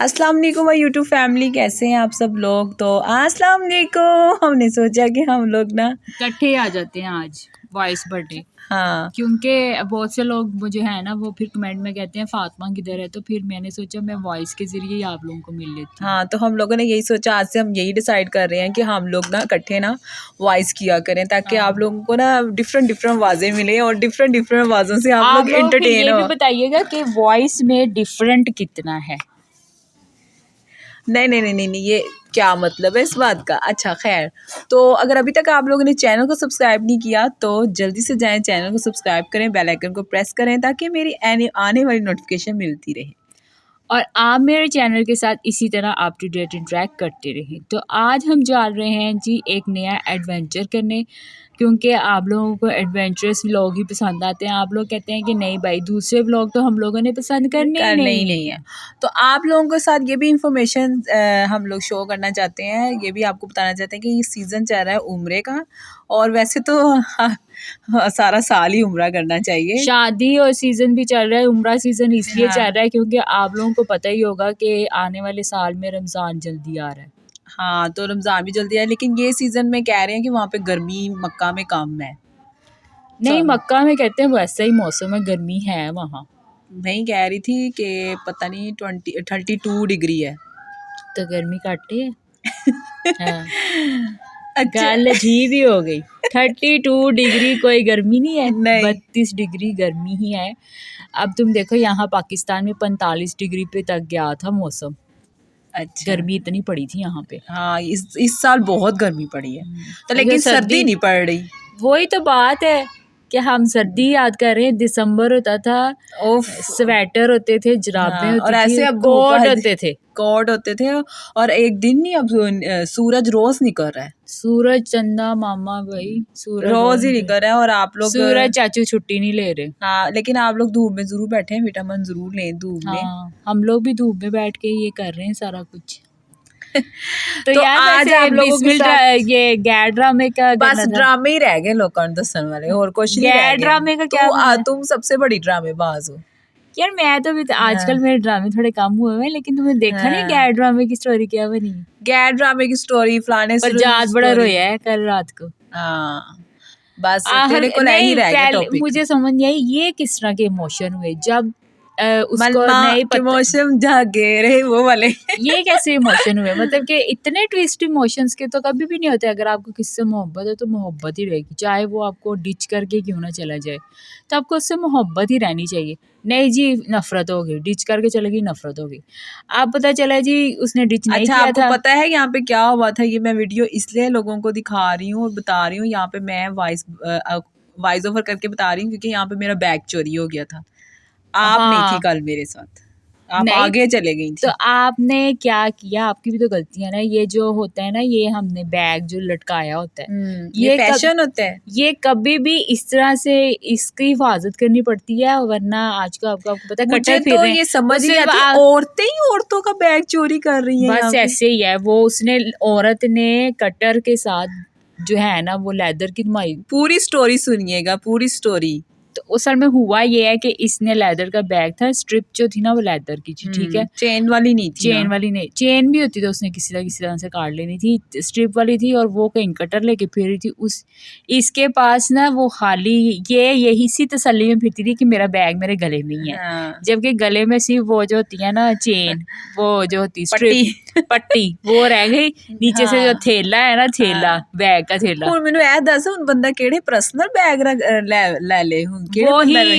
अस्सलाम वालेकुम my YouTube family, कैसे हैं आप सब लोग। तो अस्सलाम वालेकुम। हमने सोचा कि हम लोग ना इकट्ठे आ जाते हैं आज वॉइस बर्थडे, हाँ क्योंकि बहुत से लोग मुझे है ना वो फिर कमेंट में कहते हैं फातिमा किधर है, तो फिर मैंने सोचा मैं वॉइस के जरिए ही आप लोगों को मिल लेती हूँ। हाँ, तो हम लोगों ने यही सोचा, आज से हम यही डिसाइड कर रहे हैं कि हम लोग ना इकट्ठे ना वॉइस किया करें, ताकि आप लोगों को ना डिफरेंट डिफरेंट आवाज़ें मिले और डिफरेंट डिफरेंट आवाज़ों से आप लोग फिर एंटरटेन ये हो। भी बताइएगा कि वॉइस में डिफरेंट कितना है। नहीं नहीं नहीं नहीं नहीं, ये क्या मतलब है इस बात का। अच्छा खैर, तो अगर अभी तक आप लोगों ने चैनल को सब्सक्राइब नहीं किया तो जल्दी से जाएं, चैनल को सब्सक्राइब करें, बेल आइकन को प्रेस करें ताकि मेरी आने वाली नोटिफिकेशन मिलती रहे और आप मेरे चैनल के साथ इसी तरह अप टू डेट इंटरेक्ट करते रहें। तो आज हम जा रहे हैं जी एक नया एडवेंचर करने, क्योंकि आप लोगों को एडवेंचरस व्लॉग ही पसंद आते हैं। आप लोग कहते हैं कि नहीं भाई, दूसरे व्लॉग तो हम लोगों ने पसंद करने ही नहीं है। तो आप लोगों के साथ ये भी इंफॉर्मेशन हम लोग शो करना चाहते हैं, ये भी आपको बताना चाहते हैं कि ये सीज़न चल रहा है उम्रे का, और वैसे तो सारा साल ही उम्रा करना चाहिए। शादी और सीजन भी चल रहा है, उम्रा सीजन इसलिए हाँ। चल रहा है क्योंकि आप लोगों को पता ही होगा कि आने वाले साल में रमज़ान जल्दी आ रहा है। हाँ, तो रमज़ान भी जल्दी है, लेकिन ये सीज़न में कह रहे हैं कि वहाँ पे गर्मी मक्का में कम है। नहीं, तो मक्का में कहते हैं वैसा ही मौसम है, गर्मी है वहाँ। मैं कह रही थी कि पता नहीं 32 डिग्री है। तो गर्मी घट है। हाँ। अच्छा गल अजीब ही हो गई। 32 डिग्री कोई गर्मी नहीं है, नहीं 32 डिग्री गर्मी ही है। अब तुम देखो यहाँ पाकिस्तान में 45 डिग्री पे तक गया था मौसम। अच्छा गर्मी इतनी पड़ी थी यहाँ पे। हाँ, इस साल बहुत गर्मी पड़ी है। तो लेकिन अच्छा, सर्दी नहीं पड़ रही। वही तो बात है कि हम सर्दी याद कर रहे हैं। दिसंबर होता था, ओफ। स्वेटर होते थे, जुराबें हाँ, होती और ऐसे थी, अब कोट होते थे। कोट होते थे, और एक दिन नहीं, अब सूरज रोज निकल रहा है। सूरज चंदा मामा भाई, सूरज रोज ही निकल रहा है, और आप लोग सूरज चाचू छुट्टी नहीं ले रहे। हाँ, लेकिन आप लोग धूप में जरूर बैठे हैं, विटामिन जरूर लें धूप में। हाँ, हम लोग भी धूप में बैठ के ये कर रहे हैं सारा कुछ। तो यार आज आप लोगों के साथ ये गैर ड्रामे का बस ड्रामे ही रह गए लोगों ने दसन वाले, और कुछ नहीं रह गैर गया। ड्रामे का क्या तुम सबसे बड़ी ड्रामेबाज हो यार। मैं तो भी आजकल मेरे ड्रामे थोड़े कम हुए हैं, लेकिन तुमने देखा नहीं गैर ड्रामे की स्टोरी क्या बनी। गैर ड्रामे की स्टोरी फलाने पर जात बड़ा रोया है कल रात को। हाँ, बस तेरे को नहीं रह गया टॉपिक। मुझे समझ नहीं आई ये किस तरह के इमोशन हुए जब उसको मलमा नहीं पता इमोशन जागे रहे वो वाले। ये कैसे इमोशन हुए, मतलब कि इतने ट्विस्ट इमोशंस के तो कभी भी नहीं होते। अगर आपको किसी से मोहब्बत है तो मोहब्बत ही रहेगी, चाहे वो आपको डिच करके क्यों ना चला जाए, तो आपको उससे मोहब्बत ही रहनी चाहिए। नहीं जी, नफरत हो गई, डिच करके चले गई, नफरत हो गई। आप पता चला जी उसने डिच नहीं अच्छा, किया आपको था। पता है यहाँ पे क्या हुआ था? ये मैं वीडियो इसलिए लोगों को दिखा रही हूँ और बता रही हूँ, यहाँ पे मैं वॉइस ओवर करके बता रही हूँ, क्योंकि यहाँ पे मेरा बैग चोरी हो गया था। आप नहीं थी कल मेरे साथ, आप आगे चले गई थी। तो आपने क्या किया, आपकी भी तो गलती है ना। ये जो होता है ना, ये हमने बैग जो लटकाया होता है, ये फैशन होता है। ये कभी भी इस तरह से इसकी हिफाजत करनी पड़ती है, वरना आज का आपको पता है मुझे फिर तो ये समझ नहीं आती, औरतें ही औरतों का बैग चोरी कर रही हैं। बस ऐसे ही है वो, उसने औरत ने कटर के साथ जो है ना वो लेदर की पूरी स्टोरी सुनिएगा, पूरी स्टोरी। तो असल में हुआ ये है कि इसने लेदर का बैग था, स्ट्रिप जो थी ना वो लेदर की थी, ठीक है, चेन वाली नहीं थी। चेन वाली नहीं, चेन भी होती तो उसने किसी तरह से काट लेनी थी, स्ट्रिप वाली थी, और वो कहीं कटर लेके फिर रही थी। इसके पास ना वो खाली ये यही सी तसल्ली में फिरती थी कि मेरा बैग मेरे गले में ही है। हाँ। जबकि गले में सिर्फ वो जो होती है ना चेन, वो जो होती स्ट्रिप पट्टी वो रह गई। नीचे से जो थैला है ना, थैला बैग का थैला। ਹੁਣ ਮੈਨੂੰ ਇਹ ਦੱਸ, ਹੁਣ ਬੰਦਾ ਕਿਹੜੇ पर्सनल बैग ਲੈ ले ਹੁਣ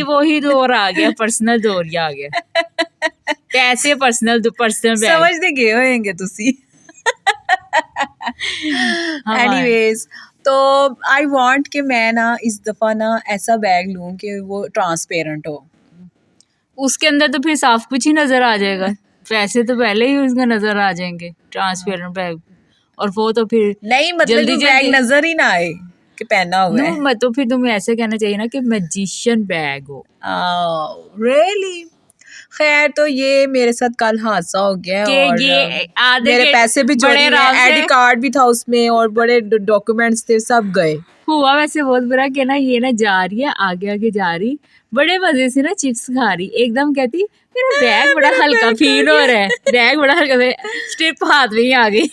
वही दौर आ गया, पर्सनल दौर ही आ गया। कैसे पर्सनल बैग समझते गए होंगे तुसी। एनीवेज, तो आई वांट कि मैं ना इस दफा ना ऐसा बैग लूं कि वो ट्रांसपेरेंट हो। उसके अंदर तो फिर साफ कुछ ही नजर आ जाएगा, पैसे तो पहले ही उसका नजर आ जाएंगे ट्रांसपेरेंट बैग, और वो तो फिर नहीं मतलब कि बैग नजर ही ना आए कि पहना हुआ है। तो फिर तुम्हें ऐसे कहना चाहिए ना कि मैजिशियन बैग हो। रियली खैर तो ये मेरे साथ कल हादसा हो गया है कि और ये आधे मेरे के पैसे भी चोरी बड़े हुए, आराम से आईडी कार्ड भी था उसमें और बड़े डॉक्यूमेंट्स थे, सब गए। हुआ वैसे बहुत बुरा कि ना ये ना जा रही है आगे आगे जा रही, बड़े मजे से ना चिप्स खा रही, एकदम कहती मेरा बैग बड़ा हल्का फील हो रहा है, बैग बड़ा हल्का, स्ट्रिप हाथ में ही आ गई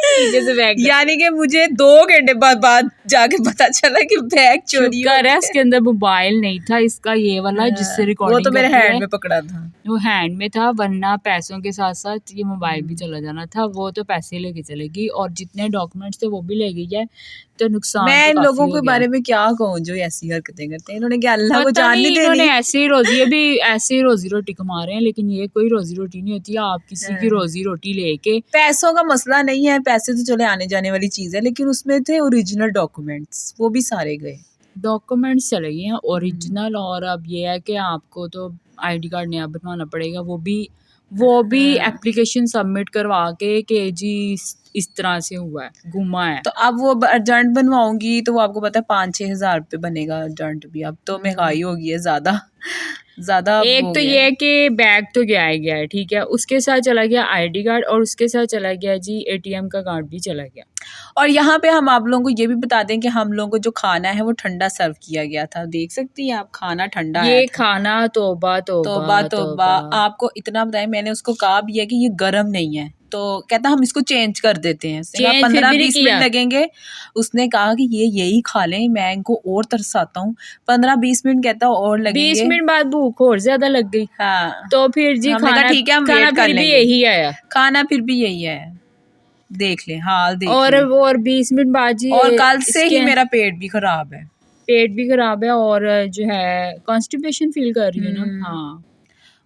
नीचे से बैग। यानी कि मुझे 2 घंटे बाद जाके पता चला कि बैग चोरी हो शुक्र है गया। उसके अंदर मोबाइल नहीं था इसका, ये वाला जिससे वो रिकॉर्डिंग तो मेरे करती हैंड है, में पकड़ा था। वो हैंड में था, वरना पैसों के साथ साथ ये मोबाइल भी चला जाना था। वो तो पैसे लेके चलेगी और जितने डॉक्यूमेंट्स थे वो भी ले गई है, तो नुकसान मैं तो इन काफी लोगों हो के गया। बारे में क्या कहूँ जो ऐसी हरकतें करते हैं, इन्होंने क्या अल्लाह को पता जान नहीं नहीं इन्होंने देनी। ऐसे ही रोजी, ये भी ऐसे ही रोजी रोटी कमा रहे हैं, लेकिन ये कोई रोजी रोटी नहीं होती है। आप किसी की रोजी रोटी लेके, पैसों का मसला नहीं है, पैसे तो चले आने जाने वाली चीज है, लेकिन उसमें थे ओरिजिनल डॉक्यूमेंट्स, वो भी सारे गए। डॉक्यूमेंट्स चले गए हैं ओरिजिनल, और अब ये है कि आपको तो आईडी कार्ड नया बनवाना पड़ेगा, वो भी एप्लीकेशन सबमिट करवा के जी इस तरह से हुआ है, गुमा है। तो अब वो अर्जेंट बनवाऊंगी तो वो आपको पता है 5-6 हज़ार रुपये बनेगा अर्जेंट भी। अब तो महंगाई हो गई है ज्यादा एक हो तो गया ये है कि बैग तो गया ही गया है, ठीक है, उसके साथ चला गया आईडी कार्ड और उसके साथ चला गया जी एटीएम का कार्ड भी चला गया। और यहाँ पे हम आप लोगों को ये भी बता दें कि हम लोगों को जो खाना है वो ठंडा सर्व किया गया था, देख सकती हैं आप, खाना ठंडा ये आया था। खाना तौबा तौबा तौबा तौबा। आपको इतना बताया, मैंने उसको कहा भी है कि ये गर्म नहीं है, तो कहता हम इसको चेंज कर देते हैं। चेंज 15-20 मिनट लगेंगे। उसने कहा कि ये यही खा लें, मैं इनको और तरसाता हूँ। 15-20 मिनट कहता और लगेंगे। 20 मिनट बाद भूख और ज्यादा लग गई। हाँ, तो फिर जी हमने कहा ठीक है हम वेट कर फिर भी लेंगे। यही आया, खाना फिर भी यही है, देख ले हाल देख और ले। और 20 मिनट बाद जी, और कल से ही मेरा पेट भी खराब है, पेट भी खराब है और जो है कॉन्स्टिपेशन फील कर रही है ना। हाँ,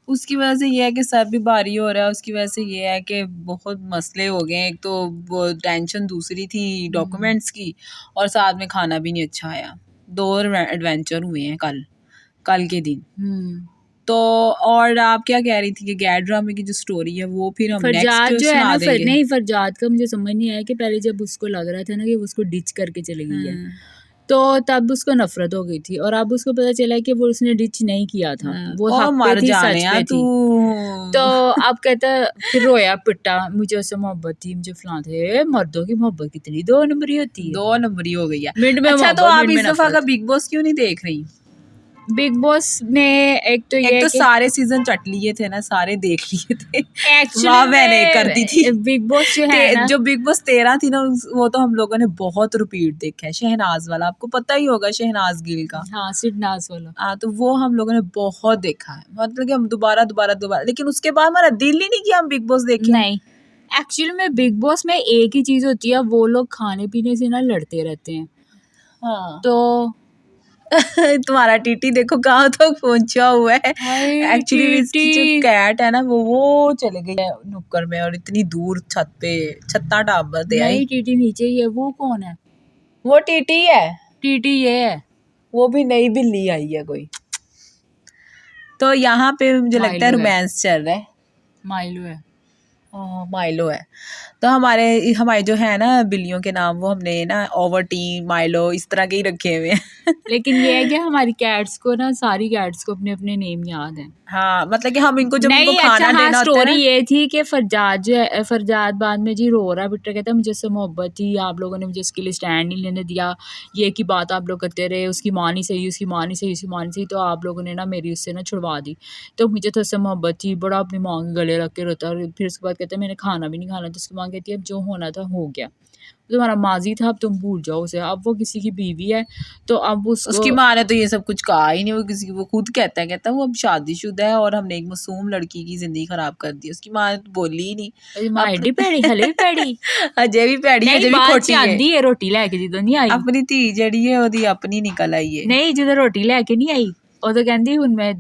उसकी वजह से ये है कि सर भी भारी हो रहा है, उसकी वजह से ये है कि बहुत मसले हो गए। एक तो वो टेंशन दूसरी थी डॉक्यूमेंट्स की, और साथ में खाना भी नहीं अच्छा आया। 2 एडवेंचर हुए हैं कल के दिन। तो और आप क्या कह रही थी कि गैर ड्रामे की जो स्टोरी है वो फिर हम फरजाद नेक्स्ट जो है सुना ना, देंगे। नहीं फरजाद का मुझे समझ नहीं आया कि पहले जब उसको लग रहा था ना कि वो उसको डिच करके चली गई है, तो तब उसको नफरत हो गई थी, और अब उसको पता चला कि वो उसने डिच नहीं किया था, वो हक पे थी, सच पे थी। तो अब कहता, फिर रोया पिटा, मुझे उससे मोहब्बत थी, मुझे फलां थे। मर्दों की मोहब्बत कितनी 2 नंबरी होती है, 2 नंबरी हो गई है। मिनट में अच्छा, तो मोहब्बत, आप मिनट इस में दफा का नफरत। बिग बॉस क्यों नहीं देख रही? बिग बॉस में एक तो ये एक तो कि सारे सीजन चट लिए थे ना, सारे देख लिए थे। एक्चुअली मैंने करती थी बिग बॉस जो है ना, जो बिग बॉस 13 थी ना, वो तो हम लोगों ने बहुत रिपीट देखा है। शहनाज वाला आपको पता ही होगा, शहनाज गिल का। हाँ, सिडनाज वाला। हाँ, तो वो हम लोगों ने बहुत देखा है, मतलब कि हम दोबारा, लेकिन उसके बाद हमारा दिल ही नहीं किया हम बिग बॉस देखें। नहीं, एक्चुअली में बिग बॉस में एक ही चीज होती है, वो लोग खाने पीने से ना लड़ते रहते हैं। हाँ। तो तुम्हारा टीटी देखो कहाँ तक पहुंचा हुआ है। एक्चुअली इसकी जो कैट है ना, वो चले गई है नुक्कड़ में, और इतनी दूर छत पे छत्ता टाप दे आई। नहीं, टीटी नीचे ही है। वो कौन है? वो टीटी है, टीटी ये है। वो भी नई बिल्ली आई है कोई। तो यहाँ पे मुझे लगता है माइलो है। रोमांस चल रहा है। माइलो है। माइलो है। तो हमारे जो है ना बिल्लियों के नाम, वो हमने ना ओवरटी, माइलो इस तरह के ही रखे हुए हैं। लेकिन ये है कि हमारी कैट्स को ना, सारी कैट्स को अपने अपने नेम याद हैं। हाँ, मतलब कि हम इनको जब नहीं, इनको खाना अच्छा, हाँ, देना होता है स्टोरी ना, ये थी कि फरजाद जो है, फरजाद बाद में जी रो रहा, बिट्टा कहता मुझे उससे मोहब्बत थी, आप लोगों ने मुझे इसके लिए स्टैंड नहीं लेने दिया, ये की बात आप लोग करते रहे, उसकी माँ नहीं सही, उसकी माँ नहीं सही, उसकी माँ नहीं सही, तो आप लोगों ने ना मेरी उससे ना छुड़वा दी, तो मुझे तो उससे मोहब्बत थी। बड़ा अपनी माँ के गले रख के रोता, और फिर उसके बाद कहता है मैंने खाना भी नहीं खाना, तो उसकी माँ कहती है अब जो होना था हो गया, तुम्हारा माजी था, अब तुम भूल जाओ उसे, अब वो किसी की बीवी है, तो अब उसकी माँ ने तो ये सब कुछ कहा ही नहीं। वो किसी, वो खुद कहता है वो अब शादीशुदा है और हमने एक मासूम लड़की की जिंदगी खराब कर दी। उसकी माँ ने तो बोली ही नहीं। माँ एडी पैड़ी, हले भी पैड़ी, अजय भी पैड़ी है, अजय भी खोटी है। आंदी है रोटी लेके, जो नहीं आई अपनी धी जड़ी है ओदी अपनी निकल आई है। नहीं, जो रोटी लेके नहीं आई, ਉਹ ਤਾਂ ਕਹਿੰਦੀ ਹੁਣ ਮੈਂ